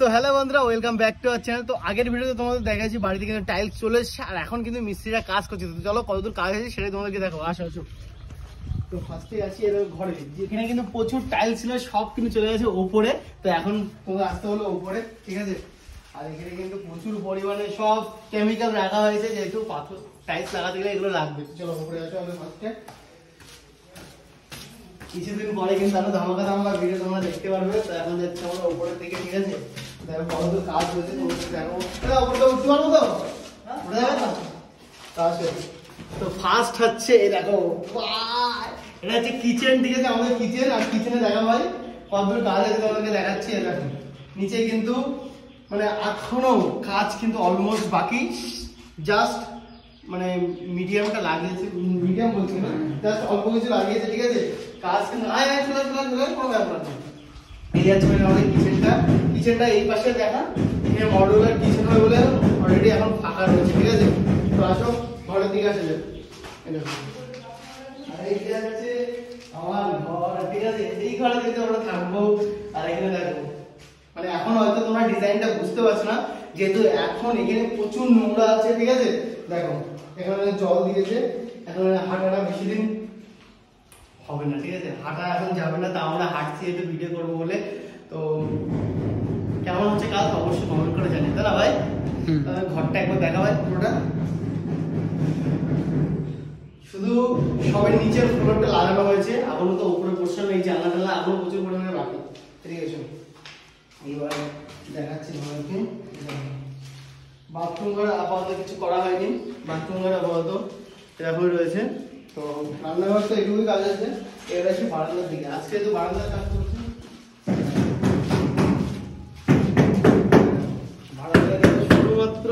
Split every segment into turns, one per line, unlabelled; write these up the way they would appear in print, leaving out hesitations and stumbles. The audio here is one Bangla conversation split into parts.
তো হ্যালো বন্ধুরা, welcome back to our channel. তো আগের ভিডিওতে তোমাদের দেখাচ্ছি বাড়িতে কিন্তু টাইলস চলে এসেছে আর এখন কিন্তু মিস্ত্রিরা কাজ করছে। তো চলো কতদূর কাজ হয়েছে সেটাই তোমাদেরকে দেখো, আসো আসো। তো ফার্স্টে আছি এর ঘরে, যেখানে কিন্তু প্রচুর টাইলস ছিল, সব কিন্তু চলে গেছে ওপরে। তো এখন তোমাদের আসতে হলো ওপরে, ঠিক আছে। আর এখানে কিন্তু প্রচুর পরিমাণে সব কেমিক্যাল রাখা হয়েছে, যেহেতু পাথর টাইলস লাগাতে গেলে এগুলো লাগবে। চলো ওপরে আসো আগে ফার্স্টে। কিছুদিন পরে কিন্তু আরো ধামাকা ধামাকা ভিডিও তোমরা দেখতে পারবে। তো এখন যাচ্ছে আমরা উপরের দিকে, ঠিক আছে। দেখো কত কাজ হয়েছে তোমাদের দেখো। উপরে উঠতে পারবো তো? উঠে যাবে না? তো ফার্স্ট হচ্ছে এই দেখো, এটা হচ্ছে কিচেন, ঠিক আছে, আমাদের কিচেন। আর কিচেনে দেখা ভাই কতদূর কাজ আছে তোমাদেরকে দেখাচ্ছি। দেখো নিচে কিন্তু মানে এখনো কাজ কিন্তু অলমোস্ট বাকি, জাস্ট মানে মিডিয়ামটা লাগিয়েছে, মিডিয়াম বলছি না, জাস্ট অল্প কিছু লাগিয়েছে, ঠিক আছে। কাজ কিন্তু কোনো ব্যাপার না। এই আছে আমাদের কিচেনটা। কিচেনটা এই পাশে দেখা, এখানে মডুলার কিচেন হয় বলে অলরেডি এখন ফাঁকা রয়েছে, ঠিক আছে। তো আসো ঘরের দিকে আসে যাবে। আর এই যে আছে আমার ঘর, ঠিক আছে। এই ঘরে কিন্তু আমরা থাকবো। আর এখানে দেখো মানে এখন হয়তো তোমরা ডিজাইনটা বুঝতে পারছো না, যেহেতু এখন এখানে প্রচুর নোংরা আছে, ঠিক আছে। দেখো এখানে জল দিয়েছে, এখন হাঁটাটা বেশি দিন হবে না, ঠিক আছে। হাঁটা এখন যাবে না, তা আমরা হাঁটছি একটু ভিডিও করবো বলে। তো কেমন হচ্ছে কাজ অবশ্যই কমেন্ট করে জানিয়ে, তাই না ভাই? ঘরটা একবার দেখা ভাই পুরোটা। শুধু সবাই নিচের ফ্লোরটা লাগানো হয়েছে, এখনো তো উপরে পোর্শন এই জানলা টানলা এখনো প্রচুর পরিমাণে বাকি, ঠিক আছে। এইবার দেখাচ্ছি তোমাদেরকে। বাথরুম ঘর আপাতত কিছু করা হয়নি, বাথরুম ঘর আপাতত এরকমই রয়েছে। তো রান্নাঘর তো এটুকুই কাজ আছে। এবার আসি বারান্দার দিকে, আজকে তো বারান্দার কাজ করছি। বারান্দায় শুধুমাত্র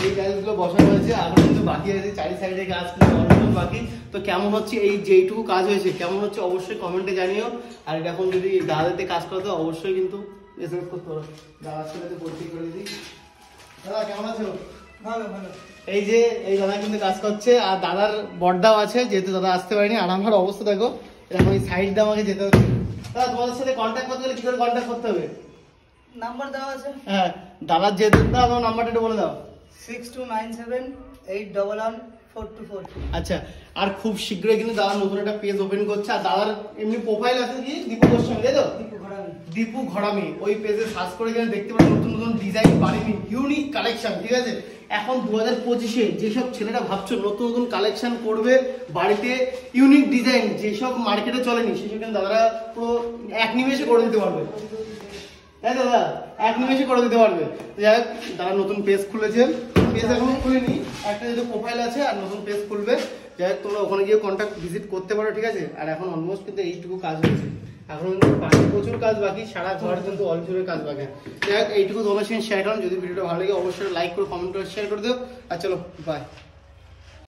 এই টাইলসগুলো বসানো হয়েছে, এখন কিন্তু বাকি আছে চারি সাইডে কাজ কিন্তু বাকি। তো কেমন হচ্ছে এই যেইটুকু কাজ হয়েছে কেমন হচ্ছে অবশ্যই কমেন্টে জানিও। আর এখন যদি দাদাতে কাজ করতে অবশ্যই কিন্তু এসএমএস করতে পারো। দাদার সাথে পরিচয় করে দিই। দাদা কেমন আছো? ভালো ভালো। এই যে এই দাদা কিন্তু কাজ করছে, আর দাদার বড়দাও আছে, যেহেতু দাদা আসতে পারেনি। আর আমার অবস্থা দেখো, এরকম এই সাইড দিয়ে আমাকে যেতে হচ্ছে। দাদা তোমাদের সাথে কন্ট্যাক্ট করতে গেলে কি করে কন্ট্যাক্ট করতে হবে?
নাম্বার দেওয়া আছে।
হ্যাঁ দাদার যেহেতু, দাদা তোমার নাম্বারটা একটু বলে দাও।
6297824424।
আচ্ছা, আর খুব শীঘ্রই কিন্তু দাদা নতুন একটা পেজ ওপেন করছে। আর দাদার এমনি প্রোফাইল আছে কি দীপু গোস্বামী, তাই তো? দীপু ঘরামি, ওই পেজে সার্চ করে গেলে দেখতে পাবেন নতুন নতুন ডিজাইন, বাড়ির ইউনিক কালেকশন, ঠিক আছে। এখন 2025-এ যেসব ছেলেরা ভাবছো নতুন নতুন কালেকশন করবে বাড়িতে, ইউনিক ডিজাইন যেসব মার্কেটে চলেনি, সেসব কিন্তু দাদারা পুরো এক নিমেষে করে দিতে পারবে, তাই দাদা? এক নিমেষে করে দিতে পারবে। যাই হোক, দাদা নতুন পেজ খুলেছে, পেজ এখনো খুলেনি, একটা যেহেতু প্রোফাইল আছে আর নতুন পেজ খুলবে। যাই হোক তোমরা ওখানে গিয়ে কন্ট্যাক্ট ভিজিট করতে পারো, ঠিক আছে। আর এখন অলমোস্ট কিন্তু এইটুকু কাজ হয়েছে, এখন কিন্তু প্রচুর কাজ বাকি, সারা ঘর কিন্তু অলজোরের কাজ বাকি। যাই হোক এইটুকু তোমার সঙ্গে শেয়ার করুন। যদি ভিডিওটা ভালো লাগে অবশ্যই লাইক করে কমেন্ট করে শেয়ার করে দিও। আর চলো বাই।